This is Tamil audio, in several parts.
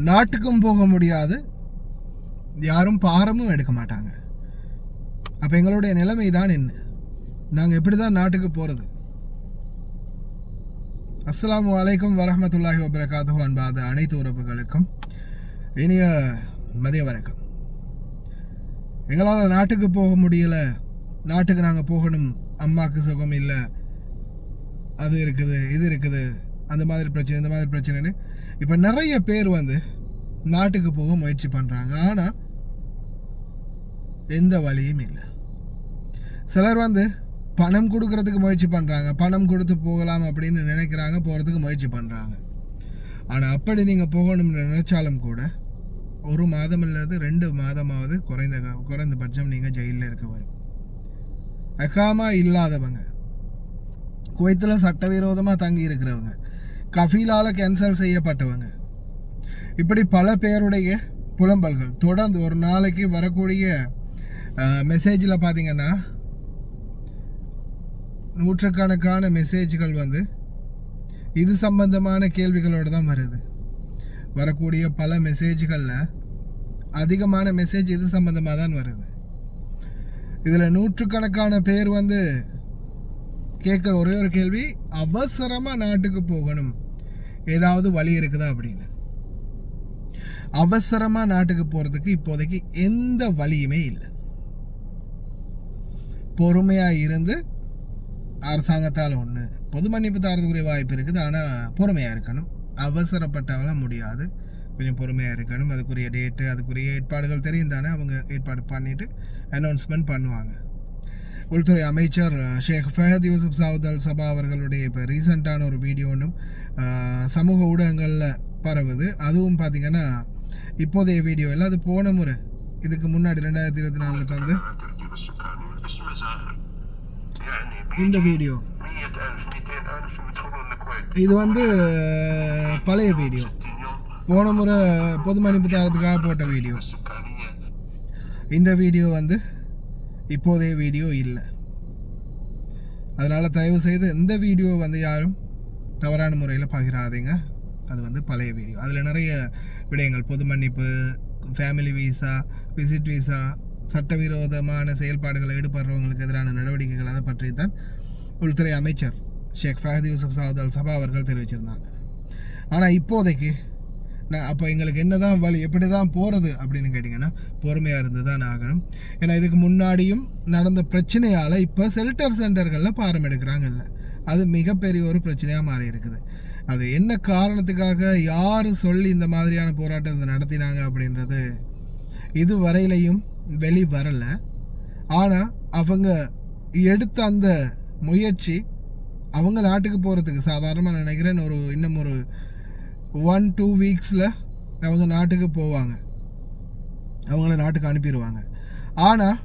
நாட்டுக்கும் போக முடியாது, யாரும் பாரமும் எடுக்க மாட்டாங்க. அப்போ எங்களுடைய நிலைமை தான் என்ன? நாங்கள் எப்படி தான் நாட்டுக்கு போகிறது? அஸ்ஸலாமு அலைக்கும் வரஹ்மத்துல்லாஹி வபரகாத்துஹு. அன்பாத அனைத்து உறவுகளுக்கும் இனிய மதிய வணக்கம். எங்களால் நாட்டுக்கு போக முடியல, நாட்டுக்கு நாங்கள் போகணும், அம்மாவுக்கு சுகம் இல்லை, அது இருக்குது இது இருக்குது, அந்த மாதிரி பிரச்சனை இந்த மாதிரி பிரச்சனைன்னு இப்போ நிறைய பேர் நாட்டுக்கு போக முயற்சி பண்ணுறாங்க. ஆனால் எந்த வழியும் இல்லை. சிலர் பணம் கொடுக்கறதுக்கு முயற்சி பண்ணுறாங்க, பணம் கொடுத்து போகலாம் அப்படின்னு நினைக்கிறாங்க, போகிறதுக்கு முயற்சி பண்ணுறாங்க. ஆனால் அப்படி நீங்கள் போகணும்னு நினைச்சாலும் கூட 1 மாதம் இல்லாது 2 மாதமாவது குறைந்தபட்சம் நீங்கள் ஜெயிலில் இருக்க வரும். அகாமா இல்லாதவங்க, குவைத்தில் சட்டவிரோதமாக தங்கி இருக்கிறவங்க, கஃபீலால் கேன்சல் செய்யப்பட்டவங்க, இப்படி பல பேருடைய புலம்பல்கள் தொடர்ந்து ஒரு நாளைக்கு வரக்கூடிய மெசேஜில் பார்த்தீங்கன்னா நூற்றுக்கணக்கான மெசேஜ்கள் இது சம்பந்தமான கேள்விகளோடு தான் வருது. வரக்கூடிய பல மெசேஜ்களில் அதிகமான மெசேஜ் இது சம்பந்தமாக தான் வருது. இதில் நூற்றுக்கணக்கான பேர் கேட்குற ஒரே ஒரு கேள்வி, அவசரமாக நாட்டுக்கு போகணும், ஏதாவது வழி இருக்குதா அப்படின்னு. அவசரமாக நாட்டுக்கு போகிறதுக்கு இப்போதைக்கு எந்த வழியுமே இல்லை. பொறுமையாக இருந்து அரசாங்கத்தால் ஒன்று பொது மன்னிப்பு தரதுக்குரிய வாய்ப்பு இருக்குது. ஆனால் பொறுமையாக இருக்கணும், அவசரப்பட்டாலாம் முடியாது. கொஞ்சம் பொறுமையாக இருக்கணும். அதுக்குரிய டேட்டு, அதுக்குரிய ஏற்பாடுகள் தெரியும் தானே, அவங்க ஏற்பாடு பண்ணிவிட்டு அனௌன்ஸ்மெண்ட் பண்ணுவாங்க. உள்துறை அமைச்சர் ஷேக் ஃபஹத் யூசுப் சவுத் அல் சபா அவர்களுடைய இப்போ ரீசெண்டான ஒரு வீடியோ ஒன்றும் சமூக ஊடகங்களில் பரவுது. அதுவும் பார்த்திங்கன்னா இப்போதைய வீடியோ இல்லை, அது போன முறை இதுக்கு முன்னாடி 2024 தந்து இந்த வீடியோ. இது பழைய வீடியோ, போன முறை பொது மன்னிப்பு தரத்துக்காக போட்ட வீடியோ. இந்த வீடியோ இப்போதைய வீடியோ இல்லை. அதனால் தயவு செய்து இந்த வீடியோ யாரும் தவறான முறையில் பகிராதீங்க. அது பழைய வீடியோ. அதில் நிறைய விடயங்கள், பொது மன்னிப்பு, ஃபேமிலி வீசா, விசிட் வீசா, சட்டவிரோதமான செயல்பாடுகளை ஈடுபடுறவங்களுக்கு எதிரான நடவடிக்கைகள், அதை பற்றி தான் உள்துறை அமைச்சர் ஷேக் ஃபஹத் யூசுப் சவுத் அல் சபா அவர்கள் தெரிவிச்சிருந்தாங்க. ஆனால் இப்போதைக்கு அப்போ எங்களுக்கு என்ன தான் வழி, எப்படி தான் போகிறது அப்படின்னு கேட்டிங்கன்னா பொறுமையாக இருந்து தான் ஆகணும். ஏன்னா இதுக்கு முன்னாடியும் நடந்த பிரச்சனையால் இப்போ ஷெல்டர் சென்டர்களில் பாரம் எடுக்கிறாங்கல்ல, அது மிகப்பெரிய ஒரு பிரச்சனையாக மாறி இருக்குது. அது என்ன காரணத்துக்காக, யார் சொல்லி இந்த மாதிரியான போராட்டத்தை நடத்தினாங்க அப்படின்றது இதுவரையிலையும் வெளி வரலை. ஆனால் அவங்க எடுத்த அந்த முயற்சி, அவங்க நாட்டுக்கு போகிறதுக்கு சாதாரணமாக நினைக்கிறேன் இன்னும் ஒரு 1-2 வீக்ஸில் அவங்க நாட்டுக்கு போவாங்க, அவங்கள நாட்டுக்கு அனுப்பிடுவாங்க. ஆனால்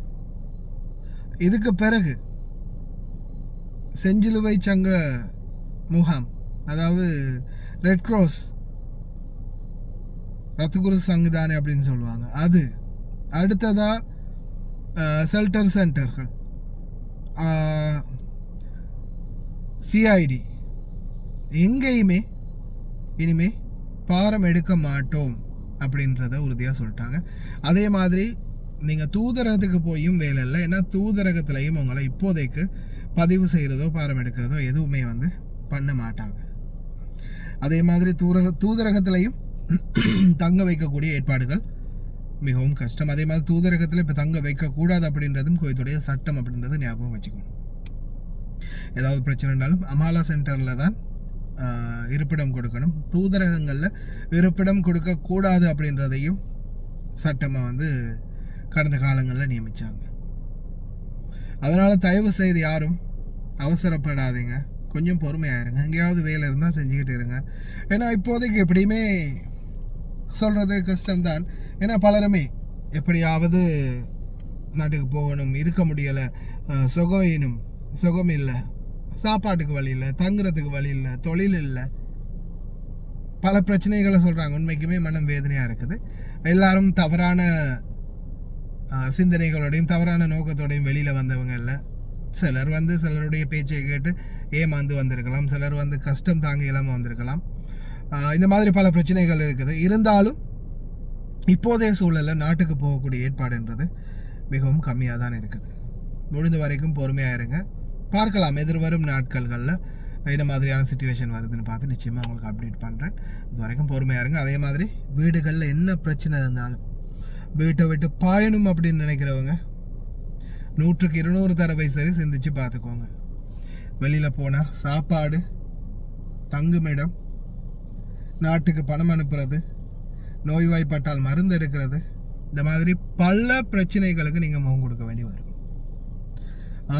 இதுக்கு பிறகு செஞ்சிலுவை சங்க முகாம், அதாவது ரெட் கிராஸ் ரத்துகுரு சங்குதானே அப்படின்னு சொல்லுவாங்க, அது அடுத்ததாக ஷெல்டர் சென்டர்கள், சிஐடி, எங்கேயுமே இனிமே பாரம் எடுக்க மாட்டோம் அப்படின்றத உறுதியாக சொல்லிட்டாங்க. அதே மாதிரி நீங்கள் தூதரகத்துக்கு போயும் வேலை இல்லை, ஏன்னா தூதரகத்திலையும் அவங்கள இப்போதைக்கு பதிவு செய்கிறதோ பாரம் எடுக்கிறதோ எதுவுமே பண்ண மாட்டாங்க. அதே மாதிரி தூதரகத்திலையும் தங்க வைக்கக்கூடிய ஏற்பாடுகள் மிகவும் கஷ்டம். அதே மாதிரி தூதரகத்தில் இப்போ தங்க வைக்கக்கூடாது அப்படின்றதும் குவைத்துடைய சட்டம் அப்படின்றது ஞாபகம் வச்சுக்கணும். ஏதாவது பிரச்சனைனாலும் அமாலா சென்டரில் தான் இருப்பிடம் கொடுக்கணும், தூதரகங்களில் இருப்பிடம் கொடுக்கக்கூடாது அப்படின்றதையும் சட்டமாக கடந்த காலங்களில் நியமித்தாங்க. அதனால் தயவு செய்து யாரும் அவசரப்படாதீங்க, கொஞ்சம் பொறுமையாக இருங்க. எங்கேயாவது வேலை இருந்தால் செஞ்சுக்கிட்டு இருங்க. ஏன்னா இப்போதைக்கு எப்படியுமே சொல்கிறது கஷ்டம்தான். ஏன்னா பலருமே எப்படியாவது நாட்டுக்கு போகணும், இருக்க முடியலை, சுகம் இல்லை, சாப்பாட்டுக்கு வழி இல்லை, தங்குறதுக்கு வழி இல்லை, தொழில் இல்லை, பல பிரச்சனைகளை சொல்கிறாங்க. உண்மைக்குமே மனம் வேதனையாக இருக்குது. எல்லாரும் தவறான சிந்தனைகளோடையும் தவறான நோக்கத்தோடையும் வெளியில் வந்தவங்க இல்லை. சிலர் சிலருடைய பேச்சை கேட்டு ஏமாந்து வந்திருக்கலாம், சிலர் கஷ்டம் தாங்க இல்லாமல் வந்திருக்கலாம். இந்த மாதிரி பல பிரச்சனைகள் இருக்குது. இருந்தாலும் இப்போதைய சூழலில் நாட்டுக்கு போகக்கூடிய ஏற்பாடுன்றது மிகவும் கம்மியாக தான் இருக்குது. முடிந்த வரைக்கும் பொறுமையாக இருங்க. பார்க்கலாம் எதிர்வரும் நாட்கள்களில் என்ன மாதிரியான சுச்சுவேஷன் வருதுன்னு பார்த்து நிச்சயமாக உங்களுக்கு அப்டேட் பண்ணுறேன். இது வரைக்கும் பொறுமையாக இருங்க. அதே மாதிரி வீடுகளில் என்ன பிரச்சனை இருந்தாலும் வீட்டை விட்டு பாயணும் அப்படின்னு நினைக்கிறவங்க 100க்கு 200 தடவை சரி சிந்திச்சு பார்த்துக்கோங்க. வெளியில் போனால் சாப்பாடு, தங்குமிடம், நாட்டுக்கு பணம் அனுப்புறது, நோய்வாய்ப்பட்டால் மருந்து எடுக்கிறது, இந்த மாதிரி பல பிரச்சனைகளுக்கு நீங்கள் முகம் கொடுக்க வேண்டி வரும்.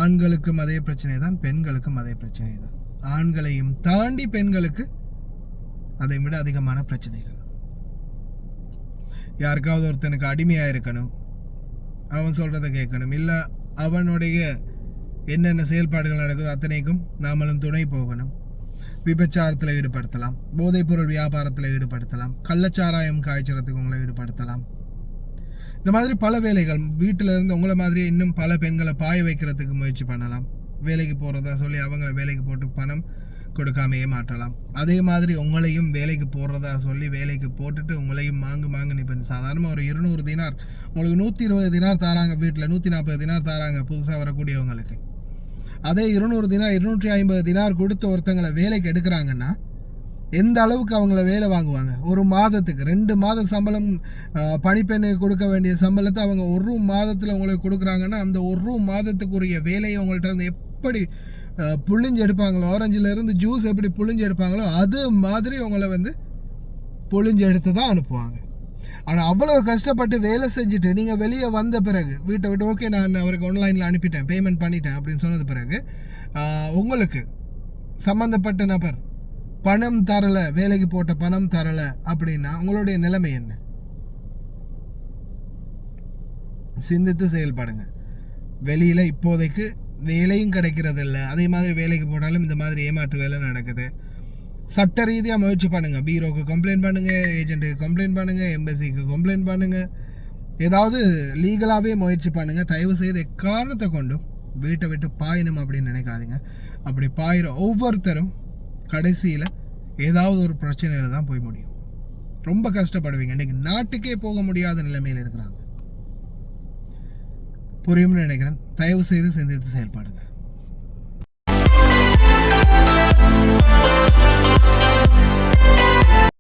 ஆண்களுக்கும் அதே பிரச்சனை தான், பெண்களுக்கும் அதே பிரச்சனை தான். ஆண்களையும் தாண்டி பெண்களுக்கு அதை விட அதிகமான பிரச்சனைகள். யாருக்காவது ஒருத்தனுக்கு அடிமையாக இருக்கணும், அவன் சொல்கிறத கேட்கணும், இல்லை அவனுடைய என்னென்ன செயல்பாடுகள் நடக்குதோ அத்தனைக்கும் நாமளும் துணை போகணும். விபச்சாரத்தில் ஈடுபடுத்தலாம், போதைப்பொருள் வியாபாரத்தில் ஈடுபடுத்தலாம், கள்ளச்சாராயம் காய்ச்சறதுக்கு உங்களை ஈடுபடுத்தலாம். இந்த மாதிரி பல வேலைகள். வீட்டில் இருந்து உங்களை மாதிரி இன்னும் பல பெண்களை பாய வைக்கிறதுக்கு முயற்சி பண்ணலாம். வேலைக்கு போகிறதா சொல்லி அவங்கள வேலைக்கு போட்டு பணம் கொடுக்காமையே மாற்றலாம். அதே மாதிரி உங்களையும் வேலைக்கு போடுறதா சொல்லி வேலைக்கு போட்டுட்டு உங்களையும் மாங்கு இப்போ சாதாரணமாக ஒரு 200 தினார் உங்களுக்கு 120 தினார் தாராங்க, வீட்டில் 140 தினார் தாராங்க புதுசாக வரக்கூடியவங்களுக்கு. அதே 200 தினார் 250 தினார் கொடுத்து ஒருத்தங்களை வேலைக்கு எடுக்கிறாங்கன்னா எந்த அளவுக்கு அவங்கள வேலை வாங்குவாங்க? ஒரு மாதத்துக்கு 2 மாத சம்பளம் பணிப்பெண்ணுக்கு கொடுக்க வேண்டிய சம்பளத்தை அவங்க ஒரு மாதத்தில் உங்களுக்கு கொடுக்குறாங்கன்னா அந்த ஒரு மாதத்துக்குரிய வேலையை உங்கள்கிட்ட இருந்து எப்படி புழிஞ்சு எடுப்பாங்களோ, ஆரஞ்சிலேருந்து ஜூஸ் எப்படி புழிஞ்சு எடுப்பாங்களோ அது மாதிரி உங்களை புழிஞ்சு எடுத்து தான் அனுப்புவாங்க. ஆனால் அவ்வளோ கஷ்டப்பட்டு வேலை செஞ்சுட்டு நீங்கள் வெளியே வந்த பிறகு வீட்டை விட்டு ஓகே நான் அவருக்கு ஆன்லைனில் அனுப்பிட்டேன், பேமெண்ட் பண்ணிட்டேன் அப்படின்னு சொன்னது பிறகு உங்களுக்கு சம்மந்தப்பட்ட நபர் பணம் தரலை, வேலைக்கு போட்ட பணம் தரலை அப்படின்னா உங்களுடைய நிலைமை என்ன? சிந்தித்து செயல்படுங்க. வெளியில் இப்போதைக்கு வேலையும் கிடைக்கிறது இல்லை, அதே மாதிரி வேலைக்கு போட்டாலும் இந்த மாதிரி ஏமாற்று வேலை நடக்குது. சட்ட ரீதியாக முயற்சி பண்ணுங்கள். பீரோக்கு கம்ப்ளைண்ட் பண்ணுங்கள், ஏஜென்ட்டுக்கு கம்ப்ளைண்ட் பண்ணுங்கள், எம்பசிக்கு கம்ப்ளைண்ட் பண்ணுங்கள், ஏதாவது லீகலாகவே முயற்சி பண்ணுங்கள். தயவு செய்து எக்காரணத்தை கொண்டும் வீட்டை விட்டு பாயணும் அப்படின்னு நினைக்காதீங்க. அப்படி பாயிற ஒவ்வொருத்தரும் கடைசியில் ஏதாவது ஒரு பிரச்சனையில் தான் போய் முடியும். ரொம்ப கஷ்டப்படுவீங்க. இன்றைக்கி நாட்டுக்கே போக முடியாத நிலைமையில் இருக்கிறாங்க. புரியும்னு நினைக்கிறேன். தயவு செய்து சிந்தித்து செயல்படுங்க.